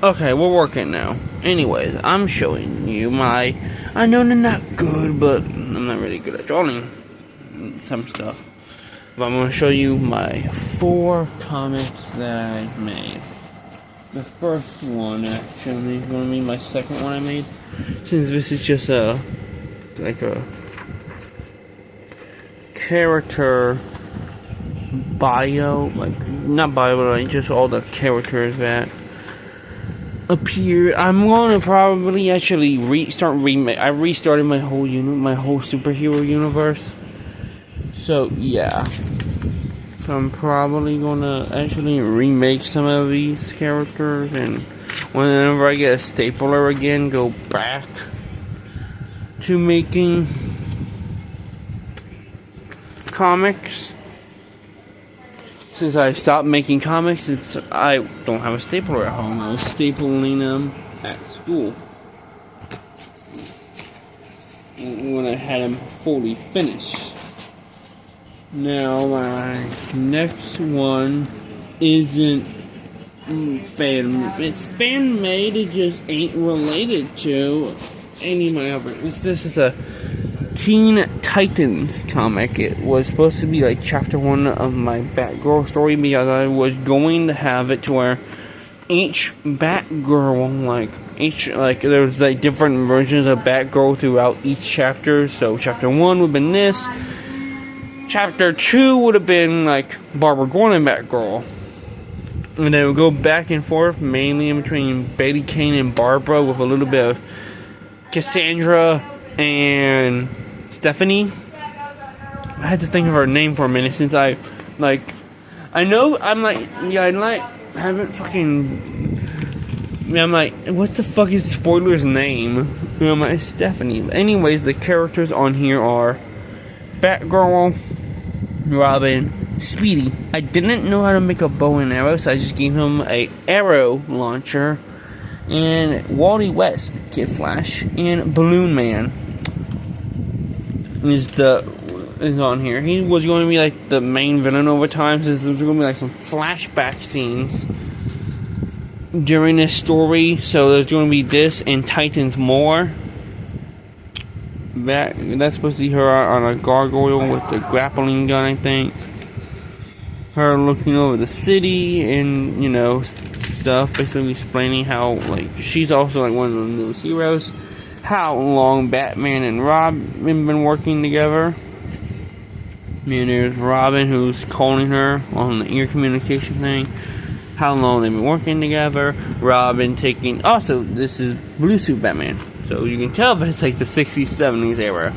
Okay, we're working now. Anyways, I'm showing you my. I know they're not good, but I'm not really good at drawing some stuff. But I'm gonna show you my 4 comics that I made. The first one actually is gonna be my second one I made, since this is just a character bio, like not bio, but like just all the characters that appear. I'm gonna probably actually I restarted my whole superhero universe. So yeah, so I'm probably gonna actually remake some of these characters, and whenever I get a stapler again, go back to making comics. Since I stopped making comics, I don't have a stapler at home. I was stapling them at school when I had them fully finished. Now my next one isn't it's fan made. It just ain't related to any of my other. This is a Teen Titans comic. It was supposed to be like chapter 1 of my Batgirl story, because I was going to have it to where each Batgirl, there was like different versions of Batgirl throughout each chapter. So chapter 1 would have been this. Chapter 2 would have been like Barbara Gordon Batgirl. And they would go back and forth, mainly in between Betty Kane and Barbara, with a little bit of Cassandra and Stephanie. I had to think of her name for a minute, since I know I'm like, yeah, haven't fucking, yeah, I'm like, what's the fuck is Spoiler's name? You know, I'm like, Stephanie. Anyways, the characters on here are Batgirl, Robin, Speedy. I didn't know how to make a bow and arrow, so I just gave him a arrow launcher. And Wally West, Kid Flash, and Balloon Man is on here. He was going to be like the main villain over time, since there's going to be like some flashback scenes during this story. So there's going to be this and Titans more. That's supposed to be her on a gargoyle with the grappling gun, I think. Her looking over the city and, you know, stuff, basically explaining how, like, she's also like one of the newest heroes. How long Batman and Robin been working together. And there's Robin, who's calling her on the ear communication thing. How long they've been working together. Robin taking, also this is Blue Suit Batman, so you can tell if it's like the 60s, 70s era.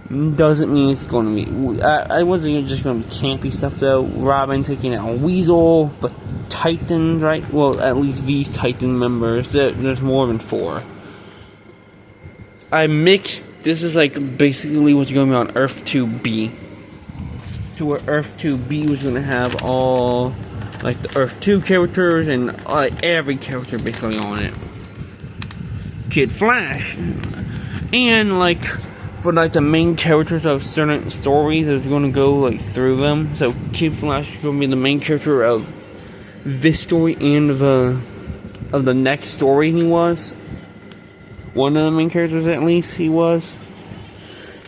Doesn't mean it's going to be. I wasn't just going to be campy stuff though. Robin taking out Weasel, but Titans, right? Well, at least these Titan members. There's more than 4. I mixed. This is like basically what's going to be on Earth 2B. To where Earth 2B was going to have all like the Earth 2 characters and every character basically on it. Kid Flash, and like, for like the main characters of certain stories, is going to go like through them. So Kid Flash is going to be the main character of this story and of the next story. He was one of the main characters, at least he was.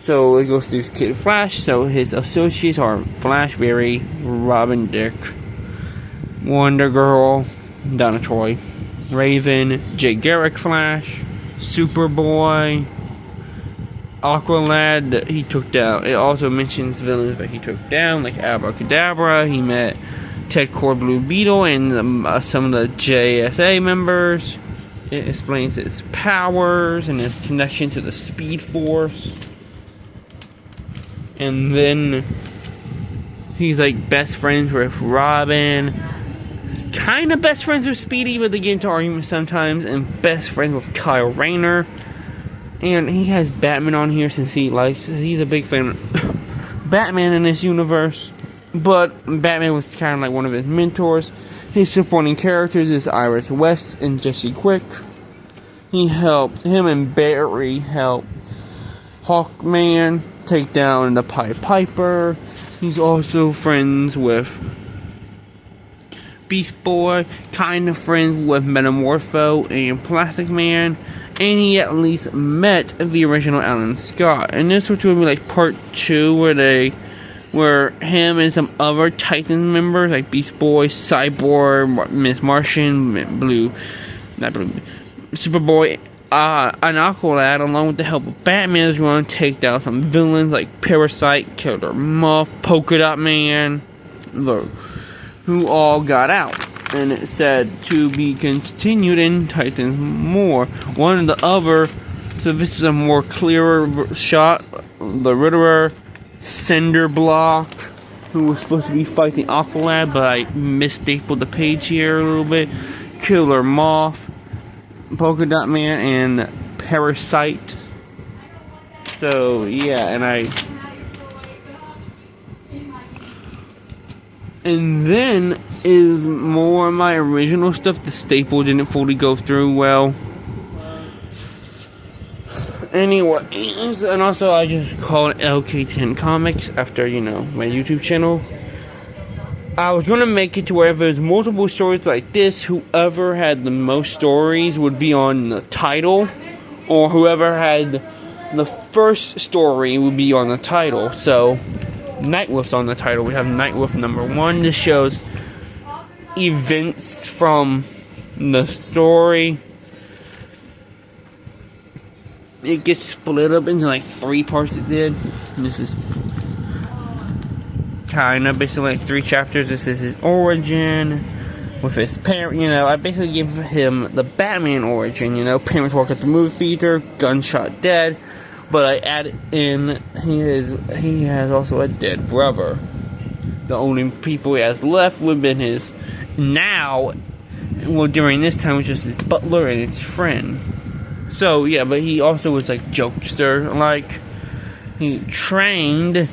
So it goes through Kid Flash. So his associates are Flash Berry, Robin Dick, Wonder Girl, Donna Troy, Raven, Jay Garrick Flash, Superboy, Aqualad that he took down. It also mentions villains that he took down, like Abracadabra. He met Ted Core Blue Beetle and some of the JSA members. It explains his powers and his connection to the Speed Force. And then he's like best friends with Robin. Kind of best friends with Speedy, but they get into arguments sometimes. And best friends with Kyle Rayner. And he has Batman on here since he's a big fan of Batman in this universe. But Batman was kind of like one of his mentors. His supporting characters is Iris West and Jesse Quick. Him and Barry help Hawkman take down the Pied Piper. He's also friends with Beast Boy, kind of friends with Metamorpho and Plastic Man, and he at least met the original Alan Scott. And this was going to be like part 2 where him and some other Titans members like Beast Boy, Cyborg, Miss Martian, Superboy, and Aqualad, along with the help of Batman, is going to take down some villains like Parasite, Killer Moth, Polka Dot Man, who all got out. And it said to be continued in Titans more. One of the other, so this is a more clearer shot, the Riddler, Cinderblock, who was supposed to be fighting Aqualad, but I misstapled the page here a little bit, Killer Moth, Polka Dot Man, and Parasite. So yeah, and then is more of my original stuff. The staple didn't fully go through well. Anyways, and also I just called LK10 Comics after, my YouTube channel. I was going to make it to where if there's multiple stories like this, whoever had the most stories would be on the title, or whoever had the first story would be on the title. So, Nightwolf's on the title. We have Nightwolf number 1. This shows events from the story. It gets split up into like 3 parts. It did. This is kind of basically like 3 chapters. This is his origin with his parent. I basically give him the Batman origin. Parents walk at the movie theater, gunshot dead. But I add in he has also a dead brother. The only people he has left would have been his during this time was just his butler and his friend. So yeah, but he also was like jokester, like he trained,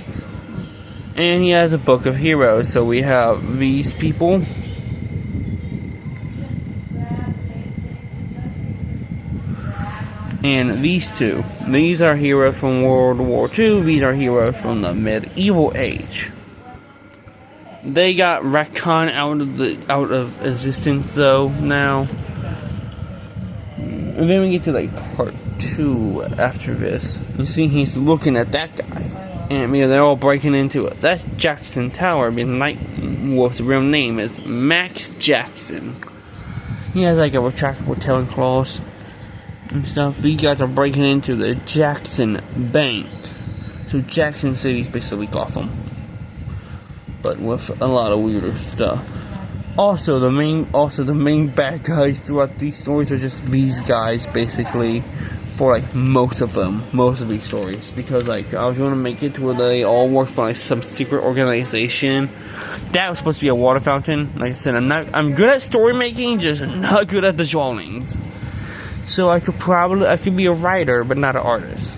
and he has a book of heroes. So we have these people. And these two. These are heroes from World War II. These are heroes from the medieval age. They got retcon out of existence though now. And then we get to like part 2 after this. You see he's looking at that guy. And they're all breaking into it. That's Jackson Tower. Nightwolf's real name is Max Jackson. He has like a retractable tail claws and stuff. These guys are breaking into the Jackson Bank. So Jackson City's basically Gotham, but with a lot of weirder stuff. Also, the main bad guys throughout these stories are just these guys, basically, for like most of these stories. Because like I was going to make it to where they all work for like some secret organization that was supposed to be a water fountain. Like I said, I'm good at story making, just not good at the drawings. So I could be a writer, but not an artist.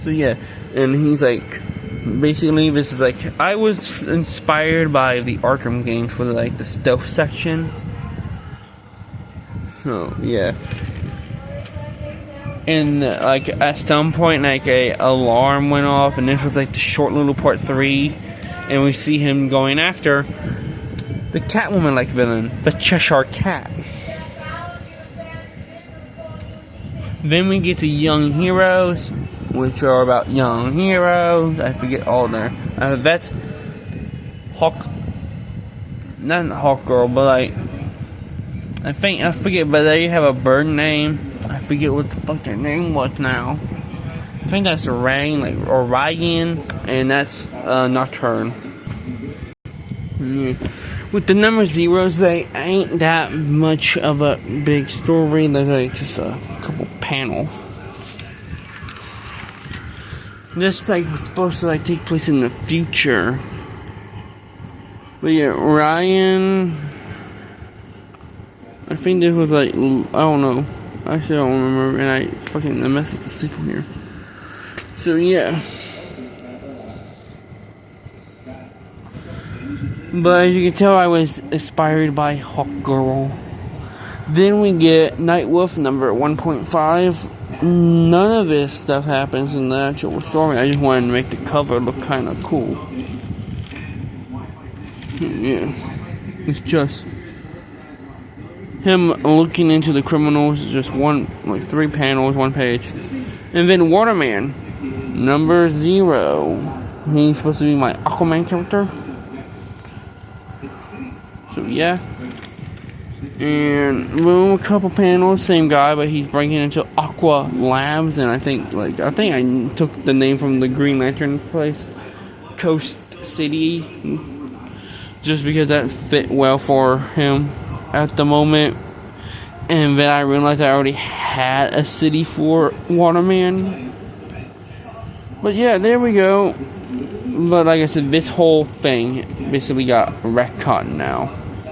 So yeah, and he's like, basically this is like, I was inspired by the Arkham games for the stealth section. So yeah. And like at some point like a alarm went off, and this was like the short little part 3. And we see him going after the Catwoman-like villain, the Cheshire Cat. Then we get to Young Heroes, which are about young heroes. I forget all their. That's not Hawk Girl, but like I forget, but they have a bird name. I forget what the fuck their name was now. I think that's Rain, or Ryan, and that's Nocturne. Yeah. With the number zeros, they ain't that much of a big story. They're like just a couple panels. This was supposed to take place in the future. But yeah, Ryan. I think this was I don't know. Actually, I don't remember, and I messed up the sequel here. So yeah. But as you can tell, I was inspired by Hawk Girl. Then we get Nightwolf number 1.5. none of this stuff happens in the actual story. I just wanted to make the cover look kind of cool. Yeah, it's just him looking into the criminals. Just like 3 panels, 1 page, and then Waterman, number 0. He's supposed to be my Aquaman character. So yeah. And boom, a couple panels, same guy, but he's breaking into Aqua Labs, and I think I took the name from the Green Lantern place, Coast City, just because that fit well for him at the moment. And then I realized I already had a city for Waterman. But yeah, there we go. But like I said, this whole thing basically got retconned now.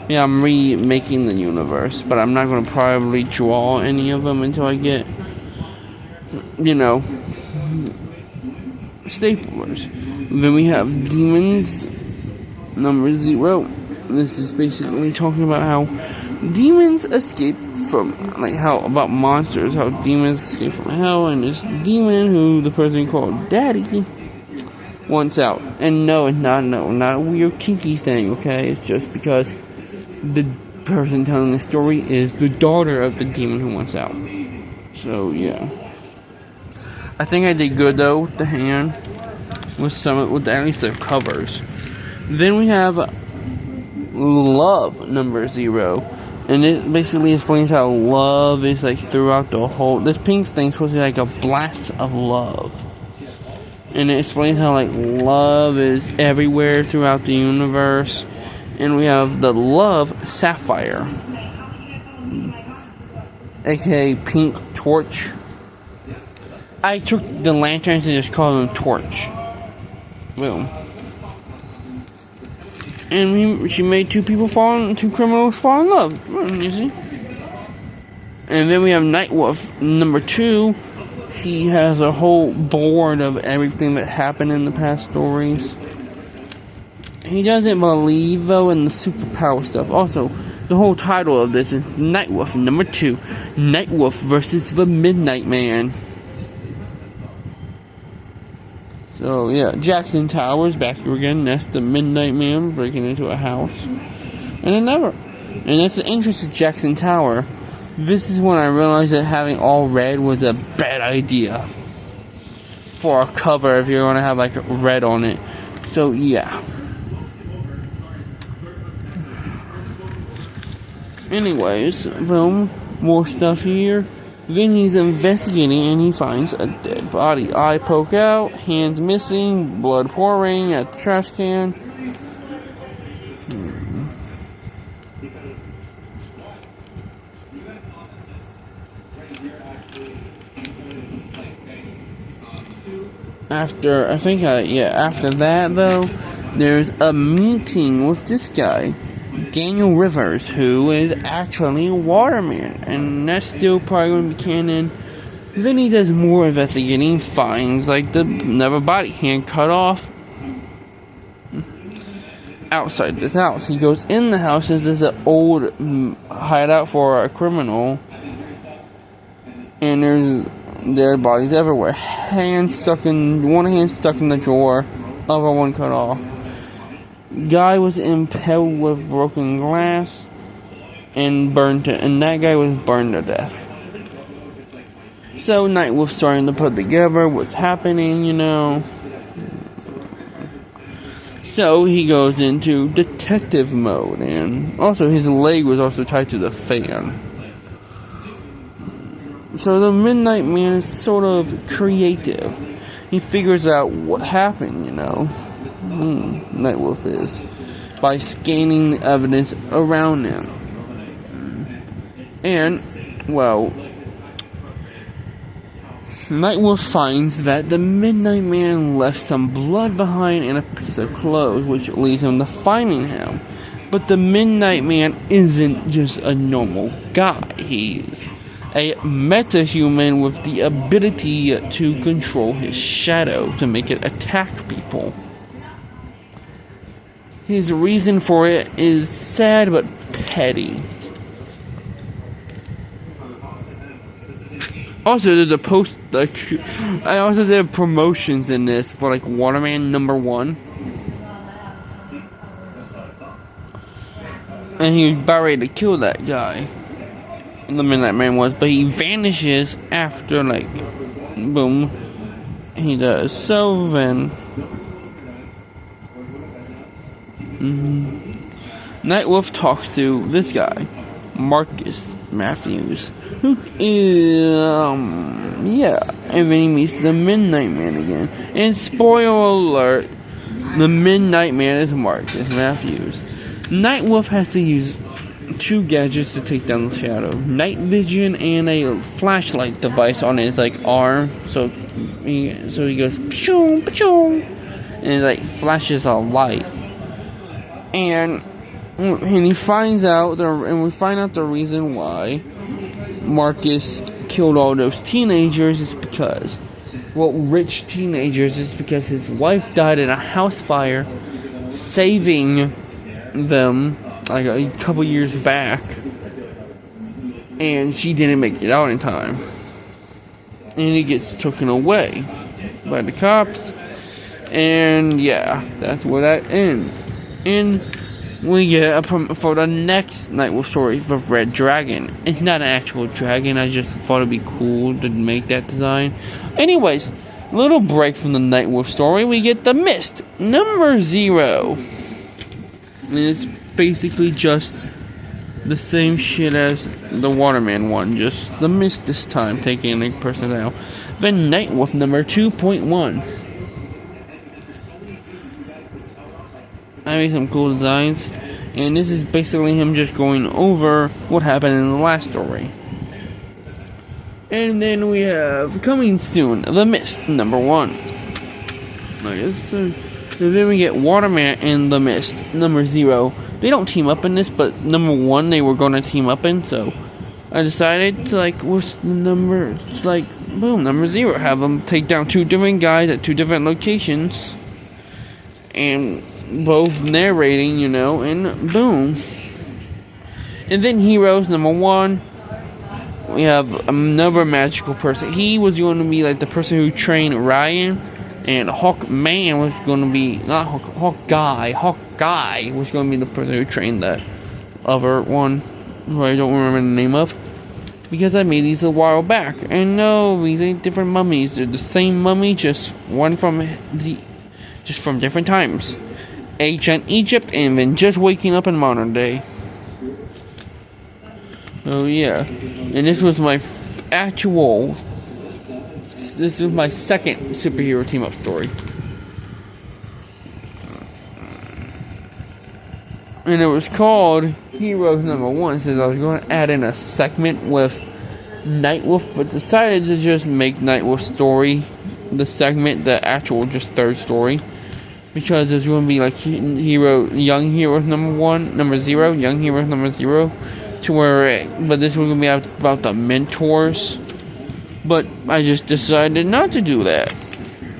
Yeah, I'm remaking the universe, but I'm not going to probably draw any of them until I get, staplers. Then we have Demons, number 0. This is basically talking about how demons escape from, about monsters, how demons escape from hell, and this demon who the person called Daddy wants out. And no, not a weird kinky thing, okay? It's just because the person telling the story is the daughter of the demon who wants out. So yeah, I think I did good though with the hand, with at least the covers. Then we have Love, number 0, and it basically explains how love is throughout the whole. This pink thing's supposed to be like a blast of love, and it explains how love is everywhere throughout the universe. And we have the Love Sapphire, aka Pink Torch. I took the lanterns and just called them Torch. Boom. And she made 2 criminals fall in love. You see? And then we have Nightwolf, number 2. He has a whole board of everything that happened in the past stories. He doesn't believe, though, in the superpower stuff. Also, the whole title of this is Nightwolf, number 2. Nightwolf versus the Midnight Man. So, yeah, Jackson Towers back here again. That's the Midnight Man breaking into a house. And that's the entrance to Jackson Tower. This is when I realized that having all red was a bad idea for a cover if you're going to have, red on it. So, yeah. Anyways, boom, more stuff here. Then he's investigating and he finds a dead body. Eye poke out, hands missing, blood pouring at the trash can. After that though, there's a meeting with this guy, Daniel Rivers, who is actually Waterman, and that's still probably going to be canon. Then he does more investigating, finds another body, hand cut off outside this house. He goes in the house, and there's an old hideout for a criminal, and there's dead bodies everywhere. One hand stuck in the drawer, other one cut off. Guy was impaled with broken glass and that guy was burned to death. So Nightwolf's starting to put together what's happening, So he goes into detective mode, and also his leg was also tied to the fan. So the Midnight Man is sort of creative. He figures out what happened, Nightwolf is, by scanning the evidence around him. And, Nightwolf finds that the Midnight Man left some blood behind and a piece of clothes, which leads him to finding him. But the Midnight Man isn't just a normal guy. He's a metahuman with the ability to control his shadow to make it attack people. His reason for it is sad but petty. Also, there's a post, like, I also did promotions in this for, like, Waterman #1. And he was about ready to kill that guy. The Midnight Man was, but he vanishes after, like, boom, he does. So then, Nightwolf talks to this guy, Marcus Matthews, who yeah, and then he meets the Midnight Man again. And spoiler alert, the Midnight Man is Marcus Matthews. Nightwolf has to use 2 gadgets to take down the Shadow: night vision and a flashlight device on his, like, arm. So he goes pshoo, pshoo, and it, like, flashes a light. And he finds out and we find out the reason why Marcus killed all those teenagers is because, well, rich teenagers, is because his wife died in a house fire, saving them like a couple years back, and she didn't make it out in time, and he gets taken away by the cops, and yeah, that's where that ends. And we get for the next Nightwolf story, the Red Dragon. It's not an actual dragon, I just thought it'd be cool to make that design. Anyways, little break from the Nightwolf story, we get the Mist #0. And it's basically just the same shit as the Waterman one, just the Mist this time, taking a person down. Then Nightwolf #2.1. I made some cool designs, and this is basically him just going over what happened in the last story. And then we have, coming soon, the Mist #1. I guess, and then we get Waterman and the Mist #0. They don't team up in this, but #1 they were going to team up in, so I decided to, like, what's the number? It's like, boom, #0. Have them take down 2 different guys at 2 different locations, and both narrating, you know, and boom. And then Heroes #1. We have another magical person. He was going to be like the person who trained Ryan, and Hawkman was going to be, not Hawkeye was going to be the person who trained that other one, who I don't remember the name of, because I made these a while back. And no, these ain't different mummies. They're the same mummy, just from different times. Ancient Egypt, and then just waking up in modern day. Oh yeah, and this was my second superhero team up story, and it was called Heroes #1, since I was going to add in a segment with Nightwolf, but decided to just make Nightwolf story the segment, the actual just third story. Because there's going to be like Young Heroes #0, Young Heroes #0, to where, but this was going to be about the mentors. But I just decided not to do that,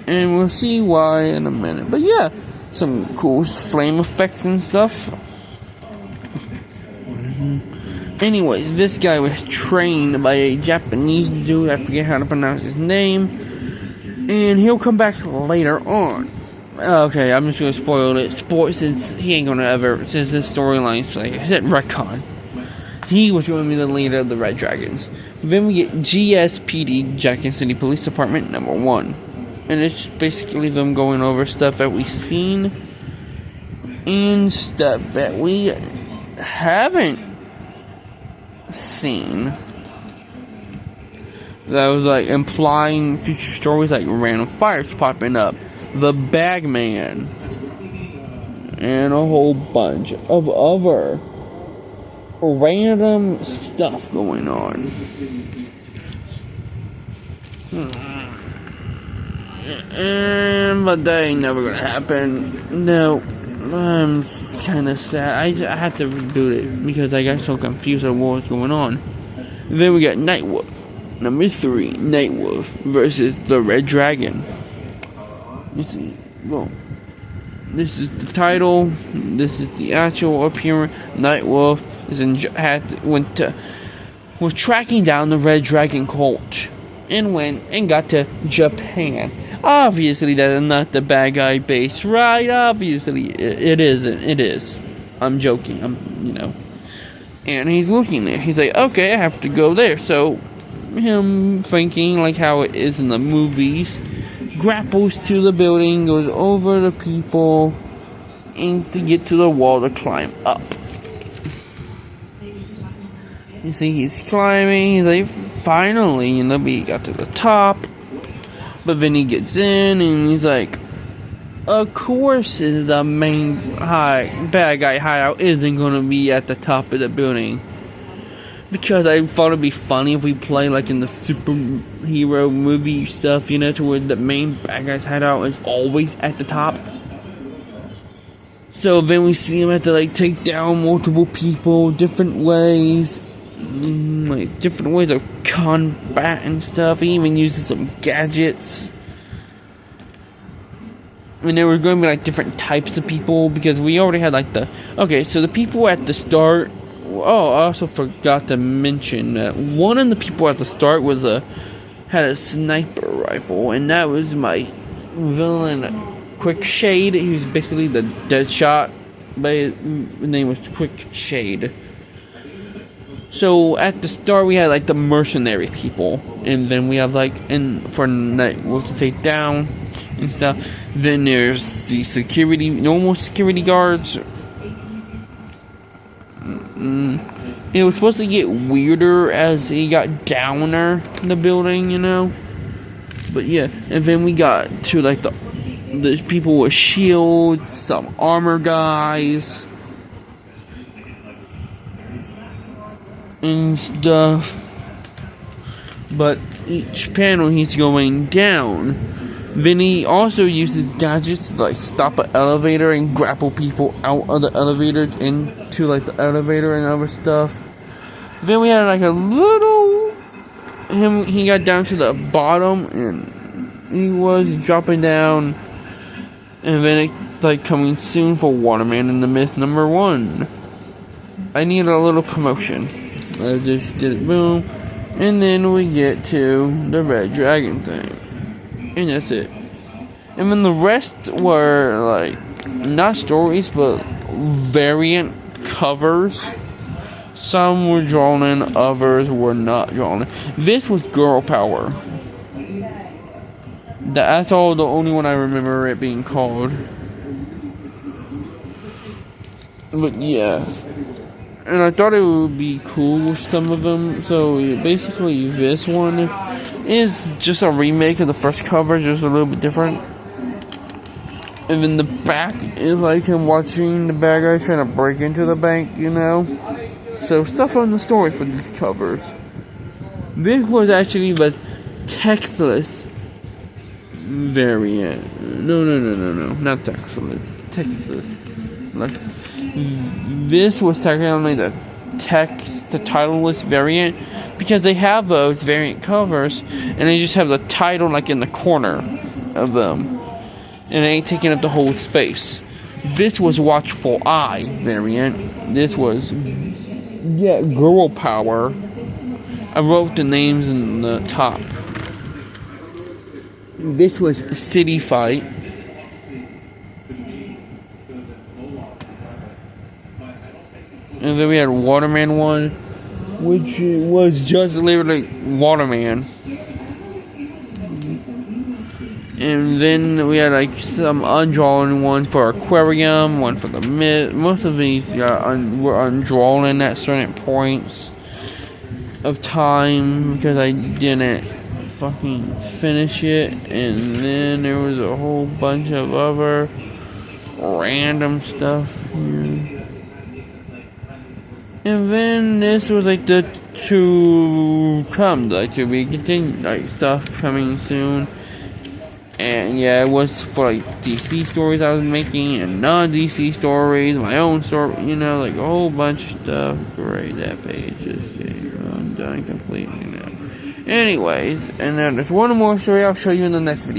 and we'll see why in a minute. But yeah, some cool flame effects and stuff. Anyways, this guy was trained by a Japanese dude. I forget how to pronounce his name, and he'll come back later on. Okay, I'm just gonna spoil it. Since he ain't gonna since this storyline's like I said, retcon. He was going to be the leader of the Red Dragons. Then we get GSPD, Jackson City Police Department #1, and it's basically them going over stuff that we've seen and stuff that we haven't seen. That was like implying future stories, like random fires popping up, the Bagman, and a whole bunch of other random stuff going on. But that ain't never gonna happen. No, I'm kind of sad. I had to reboot it because I got so confused on what was going on. Then we got Nightwolf #3, Nightwolf versus the Red Dragon. This is the title. This is the actual appearance. Nightwolf was tracking down the Red Dragon cult and went and got to Japan. Obviously, that is not the bad guy base, right? Obviously, it isn't. It is. I'm joking. And he's looking there. He's like, okay, I have to go there. So, him thinking like how it is in the movies, grapples to the building, goes over the people, and to get to the wall to climb up. You see, he's climbing. He's like, finally, we got to the top. But then he gets in, and he's like, of course, the main bad guy hideout isn't gonna be at the top of the building. Because I thought it'd be funny if we play like in the superhero movie stuff, to where the main bad guy's hideout is always at the top. So then we see him have to take down multiple people, different ways. Different ways of combat and stuff. He even uses some gadgets. And there were going to be different types of people, because we already had so the people at the start. Oh, I also forgot to mention that one of the people at the start had a sniper rifle, and that was my villain, Quick Shade. He was basically the Deadshot, but his name was Quick Shade. So at the start we had the mercenary people, and then we have for night wolf to take down and stuff. Then there's the normal security guards. It was supposed to get weirder as he got downer in the building, But yeah, and then we got to the people with shields, some armor guys, and stuff. But each panel he's going down. Then he also uses gadgets to stop an elevator and grapple people out of the elevator into the elevator and other stuff. Then we had he got down to the bottom and he was dropping down. And then coming soon for Waterman in the Mist #1. I need a little promotion. I just did it, boom. And then we get to the Red Dragon thing. And that's it. And then the rest were not stories, but variant covers. Some were drawn in, others were not drawn in. This was Girl Power. That's the only one I remember it being called. But yeah. And I thought it would be cool with some of them. So basically this one is just a remake of the first cover, just a little bit different. And then the back is him watching the bad guy trying to break into the bank, So stuff on the story for these covers. This was actually the textless variant. No, not textless. This was technically the titleless variant, because they have those variant covers and they just have the title in the corner of them, and they ain't taking up the whole space. This was Watchful Eye variant. This was Girl Power. I wrote the names in the top. This was City Fight. And then we had Waterman 1, which was just literally Waterman. And then we had some undrawn ones for Aquarium, one for the Mist. Most of these were undrawn at certain points of time, because I didn't fucking finish it. And then there was a whole bunch of other random stuff here. And then this was the to come, to be continued, stuff coming soon. And yeah, it was for DC stories I was making, and non-DC stories, my own story, a whole bunch of stuff. Great, that page is done completely now. Anyways, and then there's one more story I'll show you in the next video.